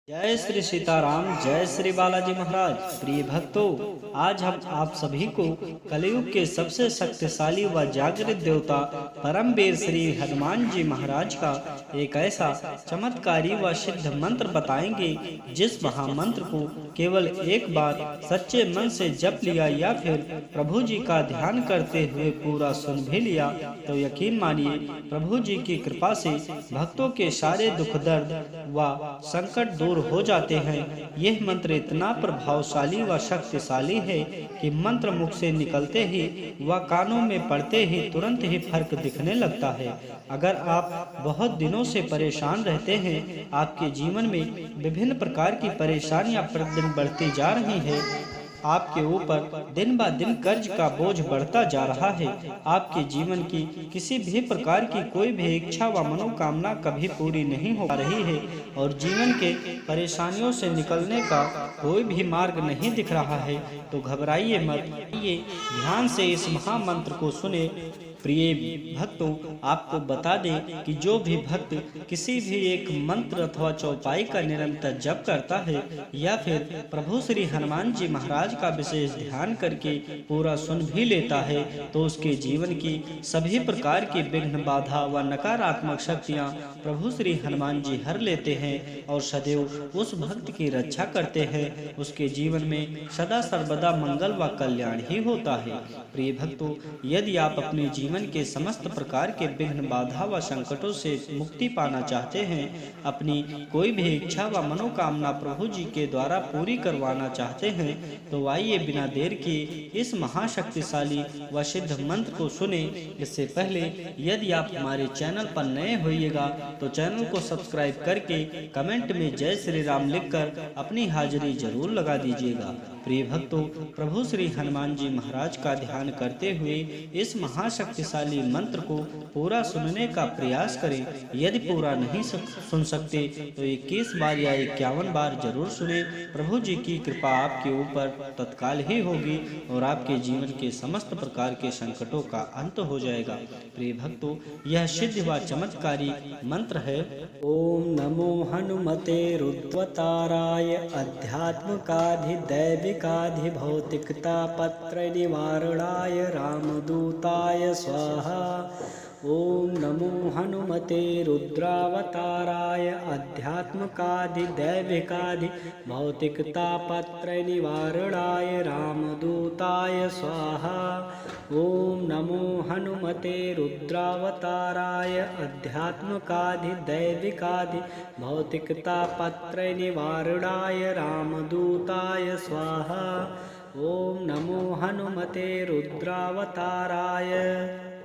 जय श्री सीताराम, जय श्री बालाजी महाराज। प्रिय भक्तों, आज हम आप सभी को कलयुग के सबसे शक्तिशाली व जागृत देवता परम वीर श्री हनुमान जी महाराज का एक ऐसा चमत्कारी व सिद्ध मंत्र बताएंगे जिस महामंत्र को केवल एक बार सच्चे मन से जप लिया या फिर प्रभु जी का ध्यान करते हुए पूरा सुन भी लिया तो यकीन मानिए प्रभु जी की कृपा से भक्तों के सारे दुख दर्द व संकट दूर हो जाते हैं। यह मंत्र इतना प्रभावशाली व शक्तिशाली है कि मंत्र मुख से निकलते ही व कानों में पड़ते ही तुरंत ही फर्क दिखने लगता है। अगर आप बहुत दिनों से परेशान रहते हैं, आपके जीवन में विभिन्न प्रकार की परेशानियां प्रतिदिन बढ़ती जा रही हैं, आपके ऊपर दिन ब दिन कर्ज का बोझ बढ़ता जा रहा है, आपके जीवन की किसी भी प्रकार की कोई भी इच्छा व मनोकामना कभी पूरी नहीं हो रही है और जीवन के परेशानियों से निकलने का कोई भी मार्ग नहीं दिख रहा है, तो घबराइए मत। ये ध्यान से इस महामंत्र को सुने। प्रिय भक्तों, आपको बता दें कि जो भी भक्त किसी भी एक मंत्र अथवा चौपाई का निरंतर जप करता है या फिर प्रभु श्री हनुमान जी महाराज का विशेष ध्यान करके पूरा सुन भी लेता है तो उसके जीवन की सभी प्रकार की विघ्न, बाधा व नकारात्मक शक्तियां प्रभु श्री हनुमान जी हर लेते हैं और सदैव उस भक्त की रक्षा करते हैं। उसके जीवन में सदा सर्वदा मंगल व कल्याण ही होता है। प्रिय भक्तों, यदि आप अपने जीवन के समस्त प्रकार के विघ्न, बाधा व संकटों से मुक्ति पाना चाहते हैं, अपनी कोई भी इच्छा व मनोकामना प्रभु जी के द्वारा पूरी करवाना चाहते हैं, तो आइए बिना देर के इस महाशक्तिशाली व सिद्ध मंत्र को सुने। इससे पहले यदि आप हमारे चैनल पर नए होइएगा तो चैनल को सब्सक्राइब करके कमेंट में जय श्री राम लिखकर अपनी हाजिरी जरूर लगा दीजिएगा। प्रिय भक्तों, प्रभु श्री हनुमान जी महाराज का ध्यान करते हुए इस महाशक्तिशाली मंत्र को पूरा सुनने का प्रयास करें। यदि पूरा नहीं सुन सकते तो 21 बार या 51 बार जरूर सुने। प्रभु जी की कृपा आपके ऊपर तत्काल ही होगी और आपके जीवन के समस्त प्रकार के संकटों का अंत हो जाएगा। प्रिय भक्तों, यह सिद्ध व चमत्कारी मंत्र है। ओम नमो हनुमते रुद्रवताराय अध्यात्मकाधिदैविकाधिभौतिकतापत्र निवारणाय रामदूताय स्वाहा। ओम नमो हनुमते रुद्रावताराय अध्यात्मकाधिदैविकाधिभौतिकतापत्र निवारणाय रामदूताय स्वाहा। ओम नमो हनुमते रुद्रावताराय अध्यात्मकाधिदैविकाधिभौतिकतापत्र निवारणाय रामदूताय स्वाहा। ओम नमो हनुमते रुद्रावताराय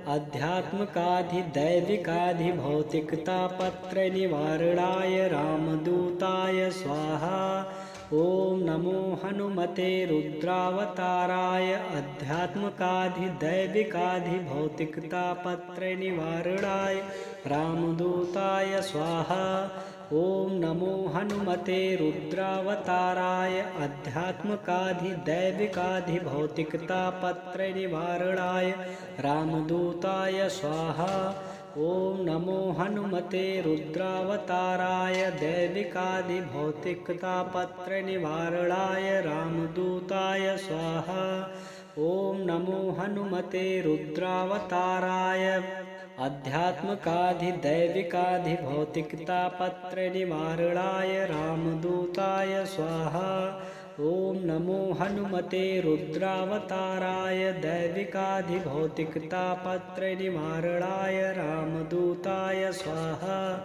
अध्यात्मकाधिदैविकाधिभौतिकतापत्र निवारणाय रामदूताय स्वाहा। ओम नमो हनुमते रुद्रावताराय अध्यात्मकाधिदैविकाधिभौतिकतापत्र निवारणाय रामदूताय स्वाहा। ओम नमो हनुमते रुद्रावताराय अध्यात्मकाधिदैविकाधिभौतिकतापत्र निवारणाय रामदूताय स्वाहा। ओम नमो हनुमते रुद्रावताराय दैविकाधिभौतिकतापत्र निवारणाय रामदूताय स्वाहा। ओम नमो हनुमते रुद्रावताराय अध्यात्मकाधिदैविकाधिभौतिकतापत्र निवारणाय रामदूताय स्वाहा। ओम नमो हनुमते रुद्रावताराय दैविकाधिभौतिकतापत्र निवारणाय रामदूताय स्वाहा।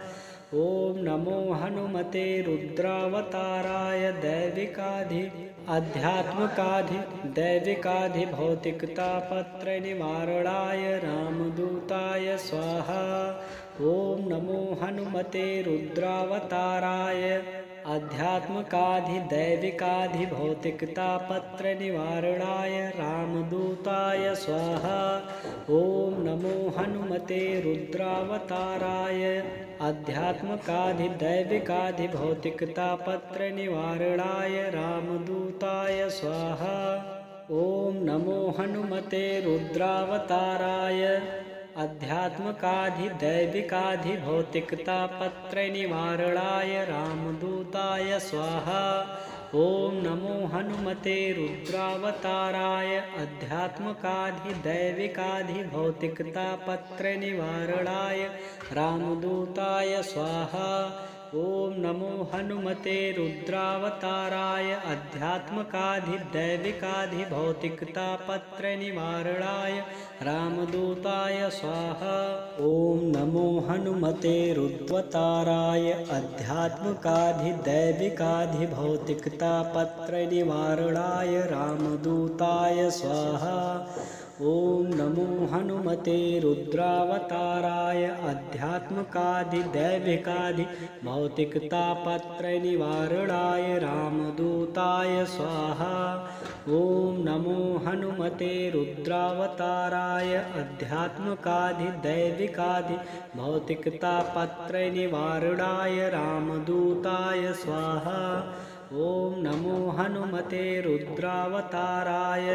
ओम नमो हनुमते रुद्रावताराय अध्यात्मकाधिदैविकाधिभौतिकतापत्र निवारणाय रामदूताय स्वाहा। ओम नमो हनुमते रुद्रावताराय अध्यात्मकाधिदैविकाधिभौतिकतापत्र निवारणाय रामदूताय स्वाहा। ओम नमो हनुमते रुद्रावताराय अध्यात्मकाधिदैविकाधिभौतिकतापत्र निवारणाय रामदूताय स्वाहा। ओम नमो हनुमते रुद्रावताराय अध्यात्मकाधिदैविकाधिभौतिकतापत्रयनिवारणाय रामदूताय स्वाहा। ओम नमो हनुमते रुद्रावताराय अध्यात्मकाधिदैविकाधिभौतिकतापत्रयनिवारणाय रामदूताय स्वाहा। ओम नमो हनुमते रुद्रावताराय अध्यात्मकाधिदैविकाधिभौतिकतापत्रयनिवारणाय रामदूताय स्वाहा। ओम नमो हनुमते रुद्रावताराय अध्यात्मकाधिदैविकाधिभौतिकतापत्रयनिवारणाय रामदूताय स्वाहा। ओम नमो हनुमते रुद्रावताराय अध्यात्मकाधिदैविकाधिभौतिकतापत्रयनिवारणाय रामदूताय स्वाहा। ओम नमो हनुमते रुद्रावताराय अध्यात्मकाधिदैविकाधिभौतिकतापत्रयनिवारणाय रामदूताय स्वाहा। ओम नमो हनुमते रुद्रावताराय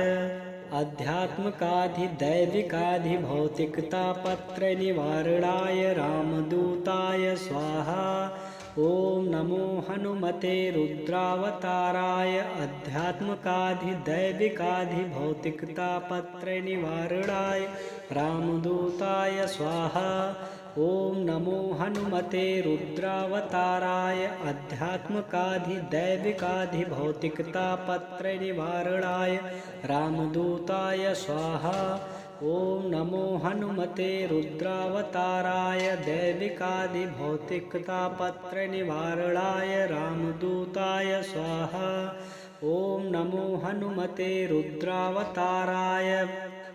अध्यात्मकाधिदैविकाधिभौतिकतापत्रयनिवारणाय रामदूताय स्वाहा। ओम नमो हनुमते रुद्रावताराय अध्यात्मकाधिदैविकाधिभौतिकतापत्रयनिवारणाय रामदूताय स्वाहा। ओम नमो हनुमते रुद्रावताराय अध्यात्मकाधिदैविकाधिभौतिकतापत्रयनिवारणाय रामदूताय स्वाहा। ओम नमो हनुमते रुद्रावताराय दैविकाधिभौतिकतापत्रयनिवारणाय रामदूताय स्वाहा। ओम नमो हनुमते रुद्रावताराय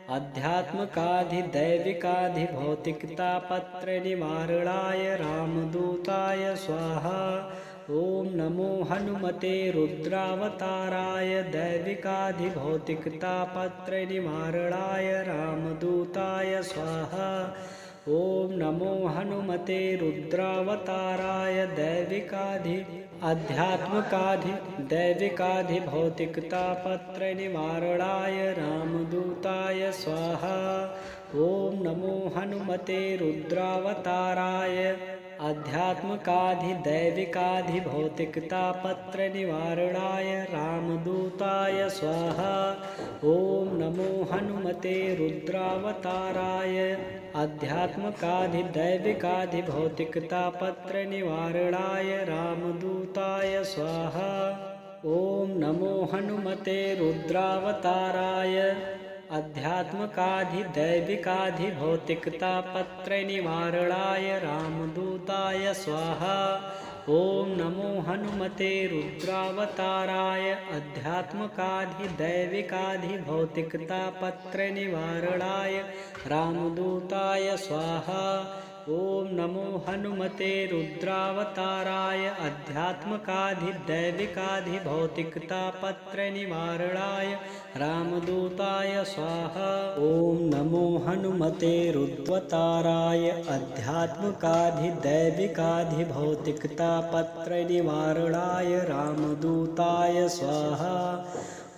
अध्यात्मकाधिदैविकाधिभौतिकतापत्रयनिवारणाय रामदूताय स्वाहा। ओम नमो हनुमते रुद्रावताराय दैविकाधिभौतिकतापत्रयनिवारणाय रामदूताय स्वाहा। ओम नमो हनुमते रुद्रावताराय अध्यात्मकाधिदैविकाधिभौतिकतापत्रयनिवारणाय रामदूताय स्वाहा। ओम नमो हनुमते रुद्रावताराय अध्यात्मकाधिदैविकाधिभौतिकतापत्रयनिवारणाय रामदूताय स्वाहा। ओम नमो हनुमते रुद्रावताराय अध्यात्मकाधिदैविकाधिभौतिकतापत्रयनिवारणाय रामदूताय स्वाहा। ओम नमो हनुमते रुद्रावताराय अध्यात्मकाधिदैविकाधिभौतिकतापत्रयनिवारणाय रामदूताय स्वाहा। ओम नमो हनुमते रुद्रावताराय अध्यात्मकाधिदैविकाधिभौतिकतापत्रयनिवारणाय रामदूताय स्वाहा। ओम नमो हनुमते रुद्रावताराय अध्यात्मकाधिदैविकाधिभौतिकतापत्रयनिवारणाय रामदूताय स्वाहा। ओम नमो हनुमते रुद्रावताराय अध्यात्मकाधिदैविकाधिभौतिकतापत्रयनिवारणाय रामदूताय स्वाहा।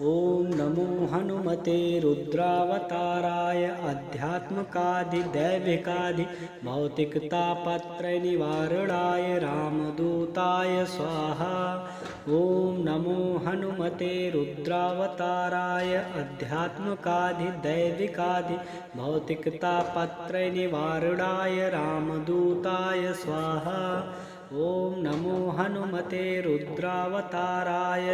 ओम नमो हनुमते रुद्रावताराय अध्यात्मकाधिदैविकाधिभौतिकतापत्रयनिवारणाय रामदूताय स्वाहा। ओम नमो हनुमते रुद्रावताराय अध्यात्मकाधिदैविकाधिभौतिकतापत्रयनिवारणाय रामदूताय स्वाहा। ओम नमो हनुमते रुद्रावताराय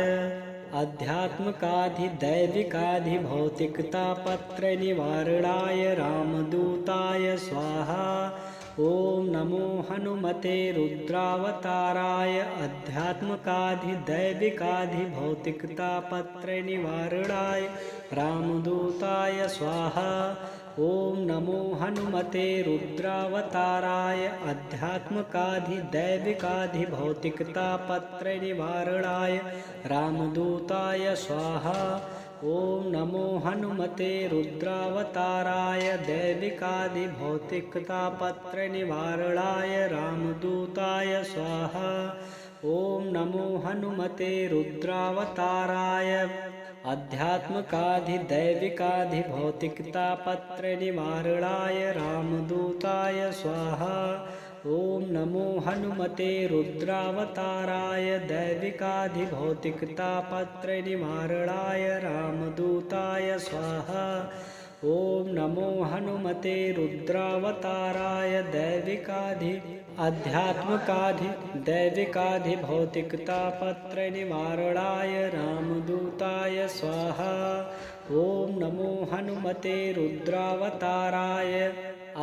अध्यात्मकाधिदैविकाधिभौतिकतापत्रयनिवारणाय रामदूताय स्वाहा। ओम नमो हनुमते रुद्रावताराय अध्यात्मकाधिदैविकाधिभौतिकतापत्रयनिवारणाय रामदूताय स्वाहा। ओम नमो हनुमते रुद्रावताराय अध्यात्मकाधिदैविकाधिभौतिकतापत्रयनिवारणाय रामदूताय स्वाहा। ओम नमो हनुमते रुद्रावताराय दैविकाधिभौतिकतापत्रयनिवारणाय रामदूताय स्वाहा। ओम नमो हनुमते रुद्रावताराय अध्यात्मकाधिदैविकाधिभौतिकतापत्र निवारणाय रामदूताय स्वाहा। ओम नमो हनुमते रुद्रावताराय दैविकाधिभौतिकतापत्र निवारणाय रामदूताय स्वाहा। ओम नमो हनुमते रुद्रावताराय दैविकाधिभौतिकतापत्र निवारणाय रामदूताय स्वाहा। ओम नमो हनुमते रुद्रावताराय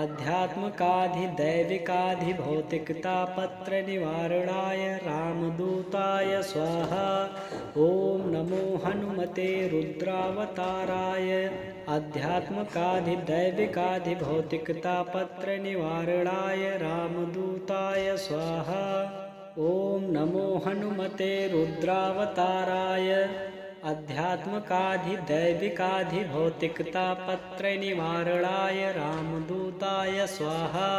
अध्यात्मकाधिदैविकाधिभौतिकतापत्र निवारणाय रामदूताय स्वाहा। ओम नमो हनुमते रुद्रावताराय अध्यात्मकाधिदैविकाधिभौतिकतापत्र निवारणाय रामदूताय स्वाहा। ओम नमो हनुमते रुद्रावताराय अध्यात्मकाधिदैविकाधिभौतिकतापत्र निवारणाय रामदूताय स्वाहा।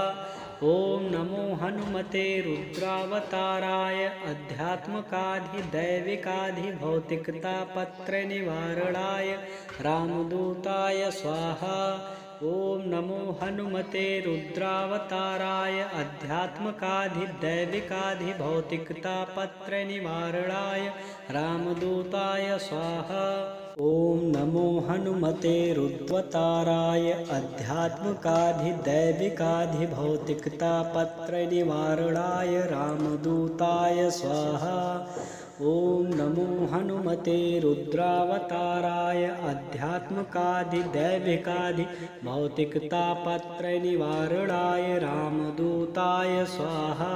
ओम नमो हनुमते रुद्रावताराय अध्यात्मकाधिदैविकाधिभौतिकतापत्र निवारणाय रामदूताय स्वाहा। ओम नमो हनुमते रुद्रावताराय अध्यात्मकाधिदैविकाधिभौतिकतापत्र निवारणाय रामदूताय स्वाहा। ओम नमो हनुमते रुद्रावताराय अध्यात्मकाधिदैविकाधिभौतिकतापत्र निवारणाय रामदूताय स्वाहा। ओम नमो हनुमते रुद्रावताराय अध्यात्मकाधिदैविकाधिभौतिकतापत्र निवारणाय रामदूताय स्वाहा।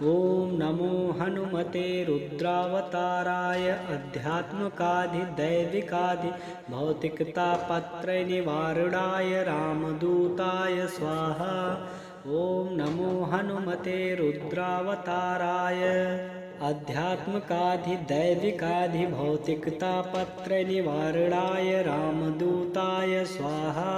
ओम नमो हनुमते रुद्रावताराय अध्यात्मकाधिदैविकाधिभौतिकतापत्र निवारणाय रामदूताय स्वाहा। ओम नमो हनुमते रुद्रावताराय अध्यात्मकाधिदैविकाधिभौतिकतापत्र निवारणाय रामदूताय स्वाहा।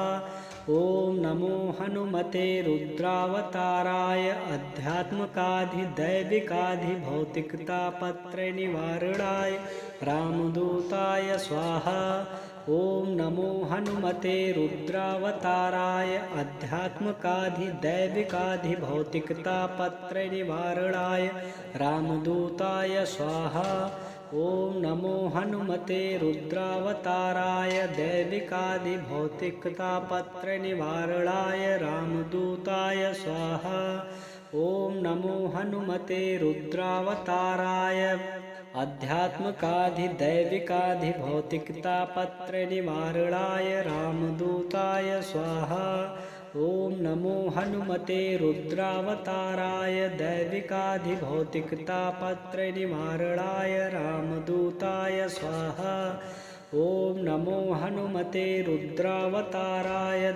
ओम नमो हनुमते रुद्रावताराय अध्यात्मकाधिदैविकाधिभौतिकतापत्र निवारणाय रामदूताय स्वाहा। ओम नमो हनुमते रुद्रावताराय अध्यात्मकाधिदैविकाधिभौतिकतापत्र निवारणाय रामदूताय स्वाहा। ओम नमो हनुमते रुद्रावताराय दैविकाधिभौतिकतापत्र निवारणाय रामदूताय स्वाहा। ओम नमो हनुमते रुद्रावताराय अध्यात्मकाधिदैविकाधिभौतिकतापत्र निवारणाय रामदूताय स्वाहा। ओम नमो हनुमते रुद्रावताराय दैविकाधिभौतिकतापत्र निवारणाय रामदूताय स्वाहा। ओम नमो हनुमते रुद्रावताराय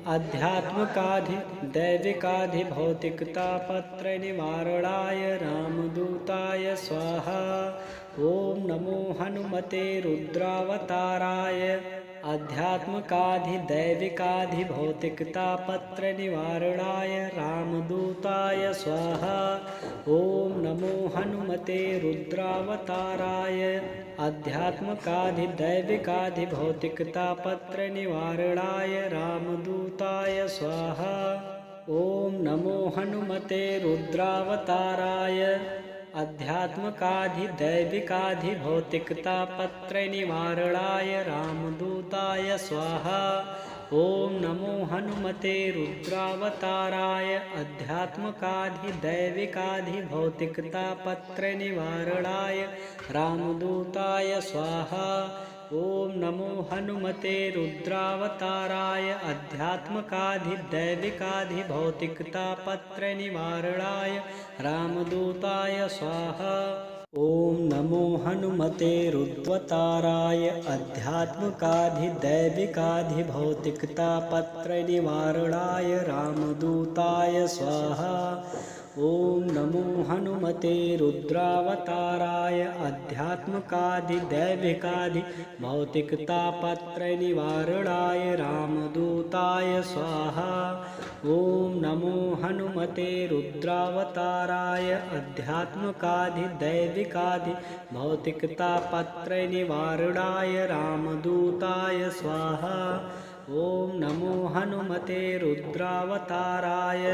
अध्यात्मकाधिदैविकाधिभौतिकतापत्र निवारणाय रामदूताय स्वाहा। ओम नमो हनुमते रुद्रावताराय अध्यात्मकाधिदैविकाधिभौतिकतापत्र निवारणाय रामदूताय स्वाहा। ओम नमो हनुमते रुद्रावताराय अध्यात्मकाधिदैविकाधिभौतिकतापत्र निवारणाय रामदूताय स्वाहा। ओम नमो हनुमते रुद्रावताराय अध्यात्मकाधिदैविकाधिभौतिकतापत्र निवारणाय रामदूताय स्वाहा। ओम नमो हनुमते रुद्रावताराय अध्यात्मकाधिदैविकाधिभौतिकतापत्र निवारणाय रामदूताय स्वाहा। ओम नमो हनुमते रुद्रावताराय अध्यात्मकाधिदैविकाधिभौतिकतापत्र निवारणाय रामदूताय स्वाहा। ओम नमो हनुमते रुद्रावताराय अध्यात्मकाधिदैविकाधिभौतिकतापत्र निवारणाय रामदूताय स्वाहा। ओम नमो हनुमते रुद्रावताराय आध्यात्मकाधिदैविकाधि भौतिकतापत्र निवारणाय रामदूताय स्वाहा। ओम नमो हनुमते रुद्रावताराय आध्यात्मकाधिदैविकाधि भौतिकतापत्र निवारणाय रामदूताय स्वाहा। ओम नमो हनुमते रुद्रावताराय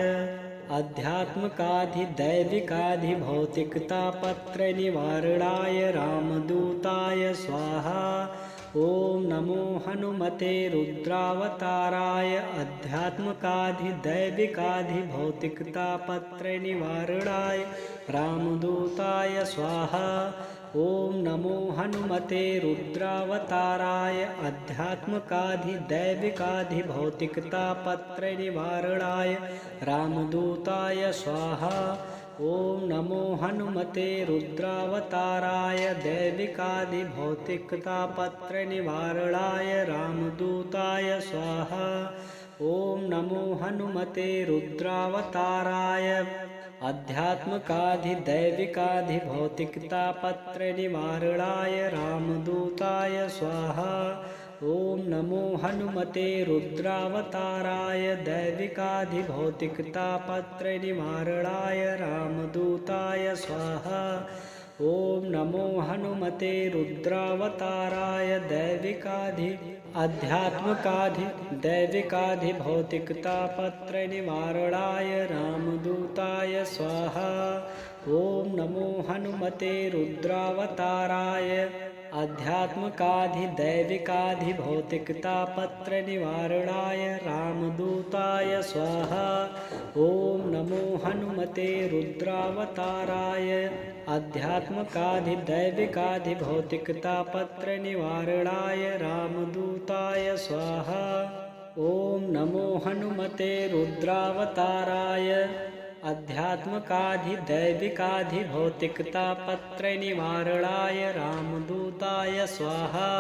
आध्यात्मकाधिदैविकाधि भौतिकतापत्र निवारणाय रामदूताय स्वाहा। ओम नमो हनुमते रुद्रावताराय आध्यात्मकाधिदैविकाधि भौतिकतापत्र निवारणाय रामदूताय स्वाहा। ओम नमो हनुमते रुद्रावताराय आध्यात्मकाधिदैविकाधि भौतिकतापत्र निवारणाय रामदूताय स्वाहा। ओम नमो हनुमते रुद्रावताराय दैविकाधि भौतिकतापत्र निवारणाय रामदूताय स्वाहा। ओम नमो हनुमते रुद्रावताराय आध्यात्मकाधिदैविकाधि भौतिकतापत्र निवारणाय रामदूताय स्वाहा। ओम नमो हनुमते रुद्रावताराय दैविकाधि भौतिकतापत्र निवारणाय रामदूताय स्वाहा। ओम नमो हनुमते रुद्रावताराय दैविकाधि आध्यात्मकाधि दैविकाधि भौतिकतापत्र निवारणाय रामदूताय स्वाहा। ओम नमो हनुमते रुद्रावताराय आध्यात्मकाधिदैविकाधि भौतिकतापत्र निवारणाय रामदूताय स्वाहा। ओम नमो हनुमते रुद्रावताराय आध्यात्मकाधिदैविकाधि भौतिकतापत्र निवारणाय रामदूताय स्वाहा। ओम नमो हनुमते रुद्रावताराय आध्यात्मकाधिदैविकाधि भौतिकतापत्र निवारणाय रामदूताय स्वाहा।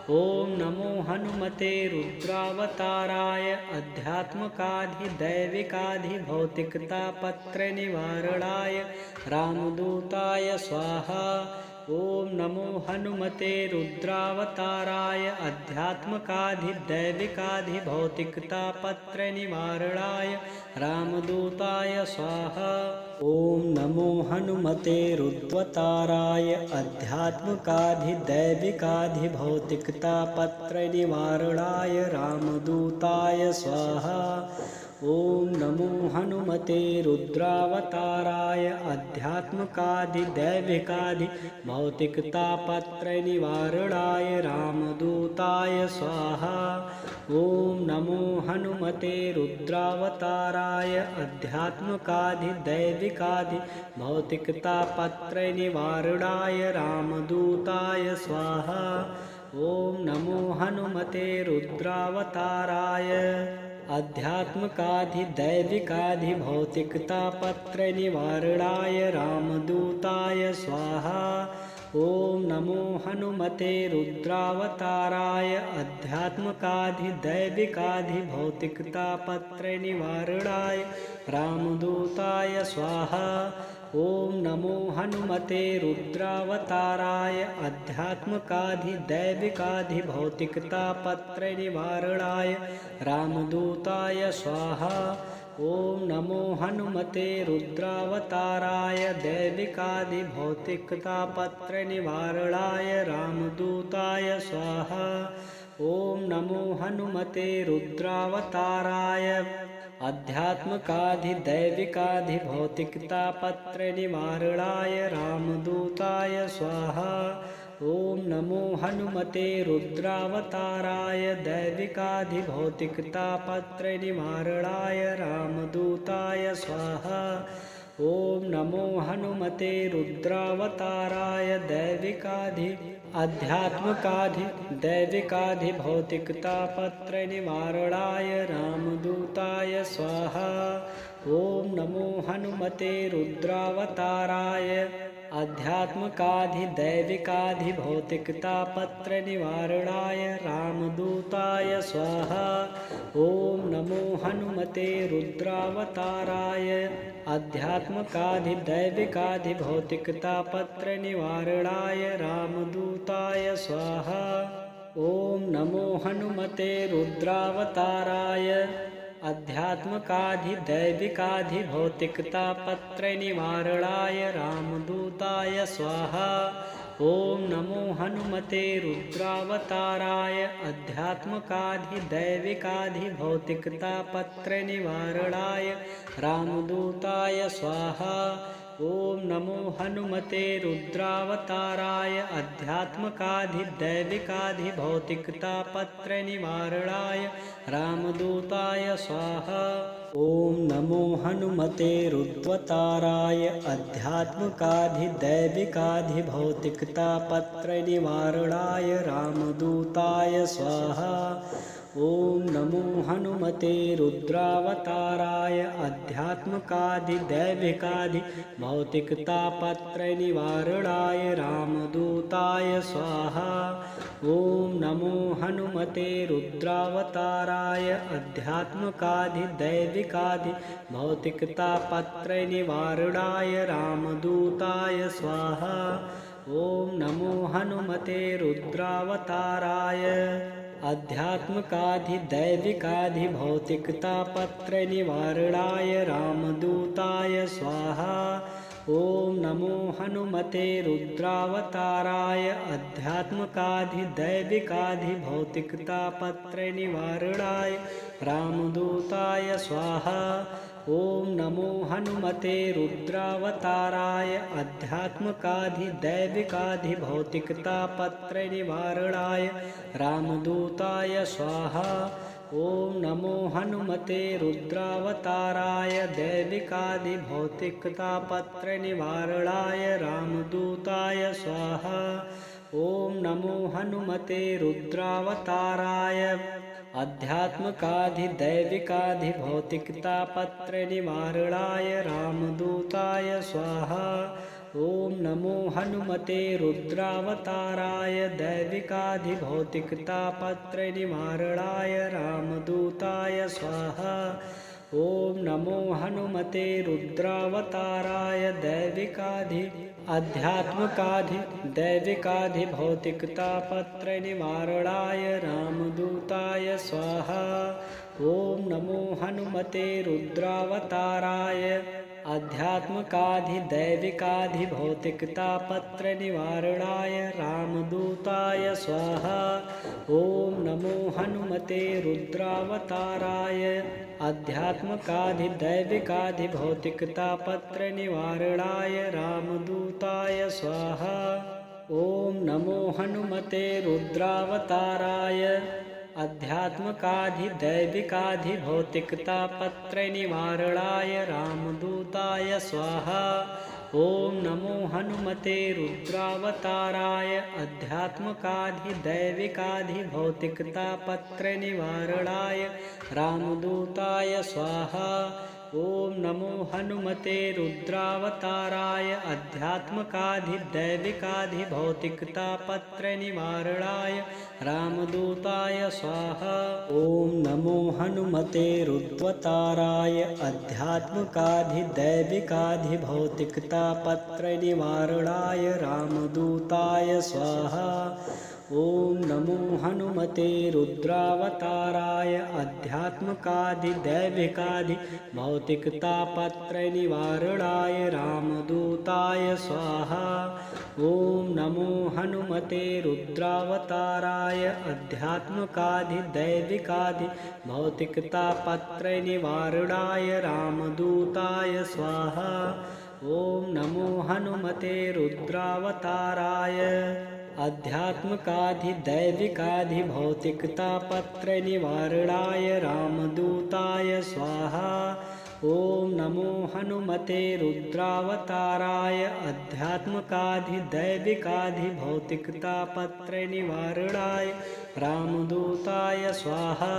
ओम नमो हनुमते रुद्रावताराय आध्यात्मकाधिदैविकाधि भौतिकतापत्र निवारणाय रामदूताय स्वाहा। ओम नमो हनुमते रुद्रावताराय आध्यात्मकाधिदैविकाधि भौतिकतापत्र निवारणाय रामदूताय स्वाहा। ओम नमो हनुमते रुद्रावताराय आध्यात्मकाधिदैविकाधि भौतिकतापत्र निवारणाय रामदूताय स्वाहा। ओम नमो हनुमते रुद्रावताराय आध्यात्मकाधिदैविकाधि भौतिकतापत्र निवारणाय रामदूताय स्वाहा। ओम नमो हनुमते रुद्रावताराय आध्यात्मकाधिदैविकाधि भौतिकतापत्र निवारणाय रामदूताय स्वाहा। ओम नमो हनुमते रुद्रावताराय आध्यात्मकाधिदैविकाधि भौतिकतापत्र निवारणाय रामदूताय स्वाहा। ओम नमो हनुमते रुद्रावताराय आध्यात्मकाधिदैविकाधि भौतिकतापत्र निवारणाय रामदूताय स्वाहा। ओम नमो हनुमते रुद्रावताराय आध्यात्मकाधिदैविकाधि भौतिकतापत्र निवारणाय रामदूताय स्वाहा। ओम नमो हनुमते रुद्रावताराय दैविकाधि भौतिकतापत्र निवारणाय रामदूताय स्वाहा। ओम नमो हनुमते रुद्रावताराय आध्यात्मकाधिदैविकाधि भौतिकतापत्र निवारणाय रामदूताय स्वाहा। ओम नमो हनुमते रुद्रावताराय दैविकाधि भौतिकतापत्र निवारणाय रामदूताय स्वाहा। ओम नमो हनुमते रुद्रावताराय दैविकाधि आध्यात्मकाधि दैविकाधि भौतिकतापत्र निवारणाय रामदूताय स्वाहा। ओम नमो हनुमते रुद्रावताराय अध्यात्मकाधिदैविकाधिभौतिकतापत्रनिवारणाय रामदूताय स्वाहा। ॐ नमो हनुमते रुद्रावताराय अध्यात्मकाधिदैविकाधिभौतिकतापत्रनिवारणाय रामदूताय स्वाहा। ॐ नमो हनुमते रुद्रावताराय अध्यात्मकाधिदैविकाधिभौतिकतापत्रनिवारणाय रामदूताय स्वाहा। ॐ नमो हनुमते रुद्रावताराय अध्यात्मकाधिदैविकाधिभौतिकतापत्रनिवारणाय रामदूताय स्वाहा। ॐ नमो हनुमते रुद्रावताराय अध्यात्मकाधिदैविकाधिभौतिकतापत्रनिवारणाय रामदूताय स्वाहा। ॐ नमो हनुमते रुद्रावताराय अध्यात्मकाधिदैविकाधिभौतिकतापत्रनिवारणाय रामदूताय स्वाहा। ॐ नमो हनुमते रुद्रावताराय अध्यात्मकाधिदैविकाधिभौतिकतापत्रनिवारणाय रामदूताय स्वाहा। ॐ नमो हनुमते रुद्रावताराय अध्यात्मकाधिदैविकाधिभौतिकतापत्रनिवारणाय रामदूताय स्वाहा। ॐ नमो हनुमते रुद्रावताराय अध्यात्मकाधिदैविकाधिभौतिकतापत्रनिवारणाय रामदूताय स्वाहा। ॐ नमो हनुमते रुद्रावताराय अध्यात्मकाधिदैविकाधिभौतिकतापत्रनिवारणाय रामदूताय स्वाहा। ॐ नमो हनुमते रुद्रावताराय अध्यात्मकाधिदैविकाधिभौतिकतापत्रनिवारणाय रामदूताय स्वाहा। ॐ नमो हनुमते रुद्रावताराय दैविकाधिभौतिकतापत्रनिवारणाय रामदूताय स्वाहा। ॐ नमो हनुमते रुद्रावताराय अध्यात्मकाधिदैविकाधिभौतिकतापत्रनिवारणाय रामदूताय स्वाहा। ॐ नमो हनुमते रुद्रावताराय दैविकाधिभौतिकतापत्रनिवारणाय रामदूताय स्वाहा। ॐ नमो हनुमते रुद्रावताराय अध्यात्मकाधिदैविकाधिभौतिकतापत्रनिवारणाय रामदूताय स्वाहा। ॐ नमो हनुमते रुद्रावताराय अध्यात्मकाधिदैविकाधिभौतिकतापत्रनिवारणाय रामदूताय स्वाहा। ॐ नमो हनुमते रुद्रावताराय अध्यात्मकाधिदैविकाधिभौतिकतापत्रनिवारणाय रामदूताय स्वाहा। ॐ नमो हनुमते रुद्रावताराय अध्यात्मकाधिदैविकाधिभौतिकतापत्रनिवारणाय रामदूताय स्वाहा। ॐ नमो हनुमते रुद्रावताराय अध्यात्मकाधिदैविकाधिभौतिकतापत्रनिवारणाय रामदूताय स्वाहा। ॐ नमो हनुमते रुद्रावताराय अध्यात्मकाधिदैविकाधिभौतिकतापत्रनिवारणाय रामदूताय स्वाहा। ॐ नमो हनुमते रुद्रावताराय अध्यात्मकाधिदैविकाधिभौतिकतापत्रनिवारणाय रामदूताय स्वाहा। ॐ नमो हनुमते रुद्रावताराय अध्यात्मकाधिदैविकाधिभौतिकतापत्रनिवारणाय रामदूताय स्वाहा। ॐ नमो हनुमते रुद्रावताराय अध्यात्मकाधिदैविकाधिभौतिकतापत्रनिवारणाय रामदूताय स्वाहा। ॐ नमो हनुमते रुद्रावताराय अध्यात्मकाधिदैविकाधिभौतिकतापत्रनिवारणाय रामदूताय स्वाहा। ॐ नमो हनुमते रुद्रावताराय अध्यात्मकाधिदैविकाधिभौतिकतापत्रनिवारणाय रामदूताय स्वाहा।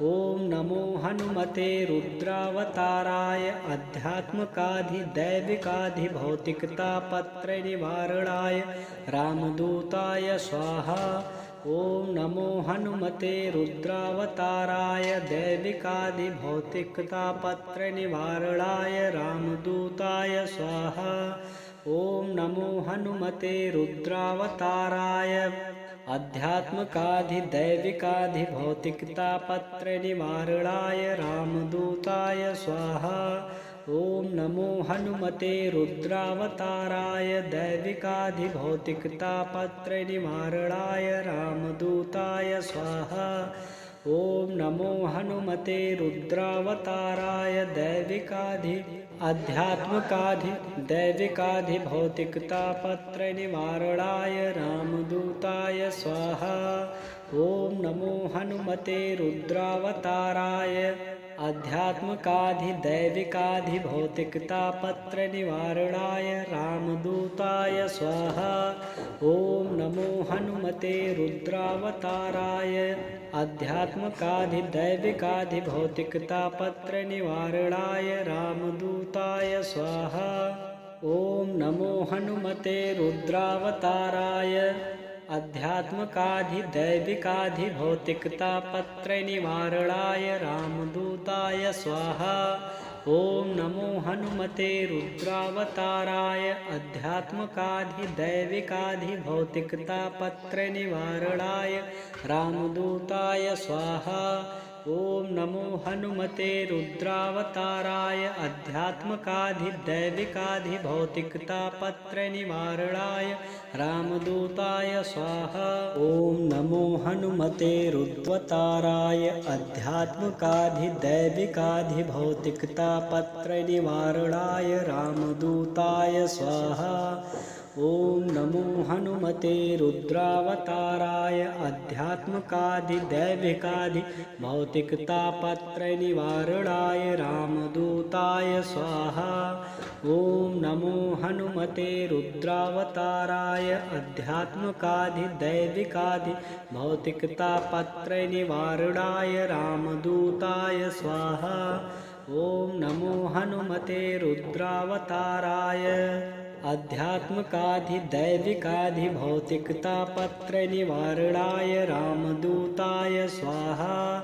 ओम नमो हनुमते रुद्रावताराय अध्यात्मकाधिदैविकाधिभौतिकतापत्रय निवारणाय रामदूताय स्वाहा। ओम नमो हनुमते रुद्रावताराय दैविकाधिभौतिकतापत्रय निवारणाय रामदूताय स्वाहा। ओम नमो हनुमते रुद्रावताराय अध्यात्मकाधिदैविकाधिभौतिकतापत्रय निवारणाय रामदूताय स्वाहा। ओम नमो हनुमते रुद्रावताराय दैविकाधिभौतिकतापत्रय निवारणाय रामदूताय स्वाहा। ओम नमो हनुमते रुद्रावताराय अध्यात्मकाधिदैविकाधिभौतिकतापत्रय निवारणाय रामदूताय स्वाहा। ओम नमो हनुमते रुद्रावताराय अध्यात्मकाधिदैविकाधिभौतिकतापत्रय निवारणाय रामदूताय स्वाहा। ओम नमो हनुमते रुद्रावताराय अध्यात्मकाधिदैविकाधिभौतिकतापत्रय निवारणाय रामदूताय स्वाहा। ओम नमो हनुमते रुद्रावताराय अध्यात्मकाधिदैविकाधिभौतिकतापत्रय निवारणाय रामदूताय स्वाहा। ओम नमो हनुमते रुद्रावताराय अध्यात्मकाधिदैविकाधिभौतिकतापत्रय निवारणाय रामदूताय स्वाहा। ओम नमो हनुमते रुद्रावताराय अध्यात्मकाधिदैविकाधिभौतिकतापत्रय निवारणाय रामदूताय स्वाहा। ओम नमो हनुमते रुद्रावताराय अध्यात्मकाधिदैविकाधिभौतिकतापत्रय निवारणाय रामदूताय स्वाहा। ओम नमो हनुमते रुद्रावताराय अध्यात्मकाधिदैविकाधिभौतिकतापत्रय निवारणाय रामदूताय स्वाहा। ओम नमो हनुमते रुद्रावताराय अध्यात्मकाधिदैविकाधिभौतिकतापत्रय निवारणाय रामदूताय स्वाहा। ओम नमो हनुमते रुद्रावताराय अध्यात्मकाधिदैविकाधिभौतिकतापत्रय निवारणाय रामदूताय स्वाहा।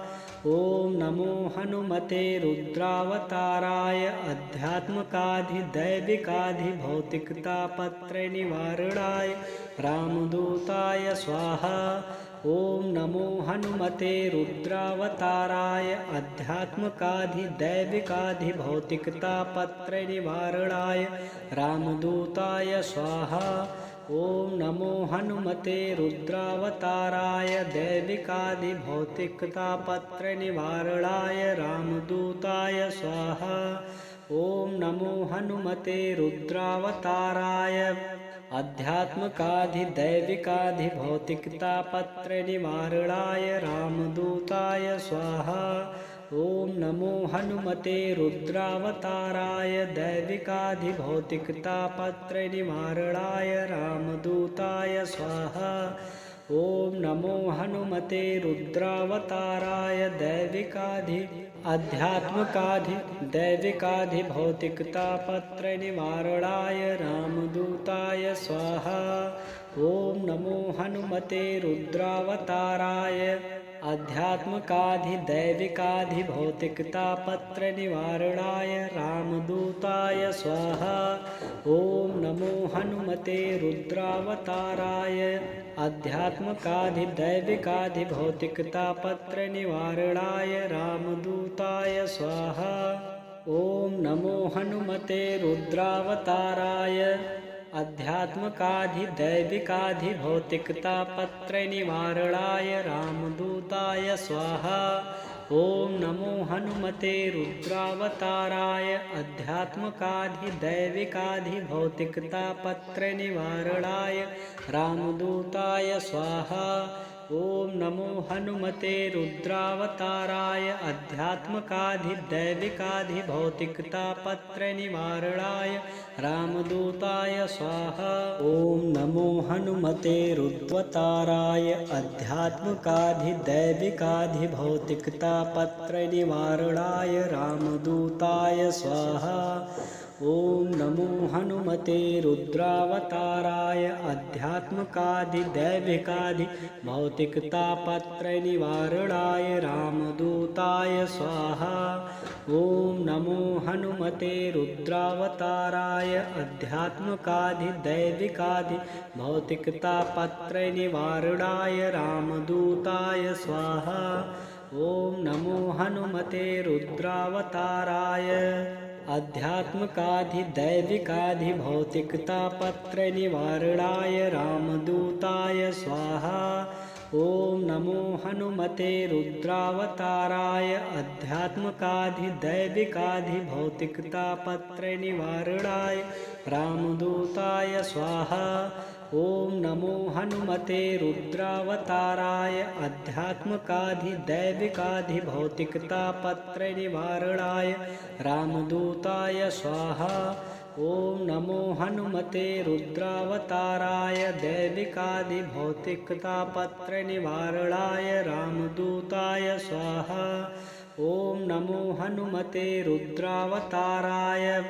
ओम नमो हनुमते रुद्रावताराय अध्यात्मकाधिदैविकाधिभौतिकतापत्रय निवारणाय रामदूताय स्वाहा। ओम नमो हनुमते रुद्रावताराय अध्यात्मकाधिदैविकाधिभौतिकतापत्रय निवारणाय रामदूताय स्वाहा। ओम नमो हनुमते रुद्रावताराय दैविकाधिभौतिकतापत्रय निवारणाय रामदूताय स्वाहा। ओम नमो हनुमते रुद्रावताराय अध्यात्मकाधिदैविकाधिभौतिकतापत्रय निवारणाय रामदूताय स्वाहा। ओम नमो हनुमते रुद्रावताराय दैविकाधिभौतिकतापत्रय निवारणाय रामदूताय स्वाहा। ओम नमो हनुमते रुद्रावताराय अध्यात्मकाधिदैविकाधिभौतिकतापत्रय निवारणाय रामदूताय स्वाहा। ओम नमो हनुमते रुद्रावताराय अध्यात्मकाधिदैविकाधिभौतिकतापत्रय निवारणाय रामदूताय स्वाहा। ओम नमो हनुमते रुद्रावताराय अध्यात्मकाधिदैविकाधिभौतिकतापत्रय निवारणाय रामदूताय स्वाहा। ओम नमो हनुमते रुद्रावताराय अध्यात्मकाधिदैविकाधिभौतिकतापत्रय निवारणाय रामदूताय स्वाहा। ओम नमो हनुमते रुद्रावताराय अध्यात्मकाधिदैविकाधिभौतिकतापत्रय निवारणाय रामदूताय स्वाहा। ओम नमो हनुमते रुद्रावताराय आध्यात्मकाधिदैविकाधिभौतिकतापत्रनिवारणाय रामदूताय स्वाहा। ओम नमो हनुमते रुद्रवताराय आध्यात्मकाधिदैविकाधिभौतिकतापत्रनिवारणाय रामदूताय स्वाहा। ओम नमो हनुमते रुद्रावताराय आध्यात्मकाधिदैविकाधिभौतिकतापत्रनिवारणाय रामदूताय स्वाहा। ओम नमो हनुमते रुद्रावताराय आध्यात्मकाधिदैविकाधिभौतिकतापत्रनिवारणाय रामदूताय स्वाहा। ओम नमो हनुमते रुद्रावताराय आध्यात्मकाधिदैविकाधिभौतिकतापत्रनिवारणाय रामदूताय स्वाहा। ओम नमो हनुमते रुद्रावताराय आध्यात्मकाधिदैविकाधिभौतिकतापत्रनिवारणाय रामदूताय स्वाहा। ओम नमो हनुमते रुद्रावताराय आध्यात्मकाधिदैविकाधिभौतिकतापत्रनिवारणाय रामदूताय स्वाहा। ओम नमो हनुमते रुद्रावताराय दैविकाधिभौतिकतापत्रनिवारणाय रामदूताय स्वाहा। ओम नमो हनुमते रुद्रावताराय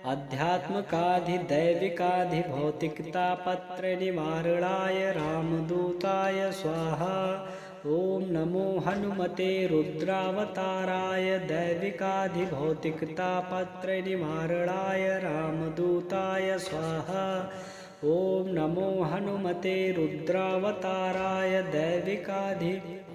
आध्यात्मकाधिदैविकाधिभौतिकतापत्रनिवारणाय रामदूताय स्वाहा। ओम नमो हनुमते रुद्रावताराय दैविकाधिभौतिकतापत्रनिवारणाय रामदूताय स्वाहा। ओम नमो हनुमते रुद्रावताराय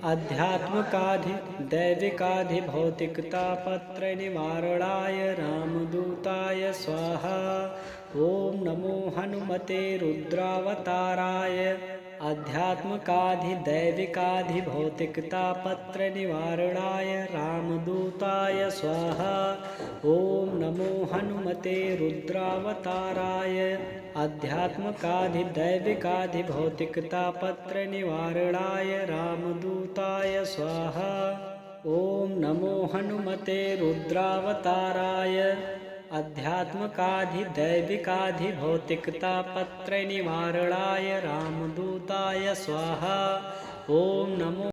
आध्यात्मकाधिदैविकाधिभौतिकतापत्रनिवारणाय रामदूताय स्वाहा। ओम नमो हनुमते रुद्रावताराय आध्यात्मकाधिदैविकाधिभौतिकतापत्रनिवारणाय रामदूताय स्वाहा। ओम नमो हनुमते रुद्रावताराय आध्यात्मकाधिदैविकाधिभौतिकतापत्रनिवारणाय रामदूताय स्वाहा। ओम नमो हनुमते रुद्रावताराय आध्यात्मकाधिदैविकाधिभौतिकतापत्रनिवारणाय रामदूताय स्वाहा। ओम नमो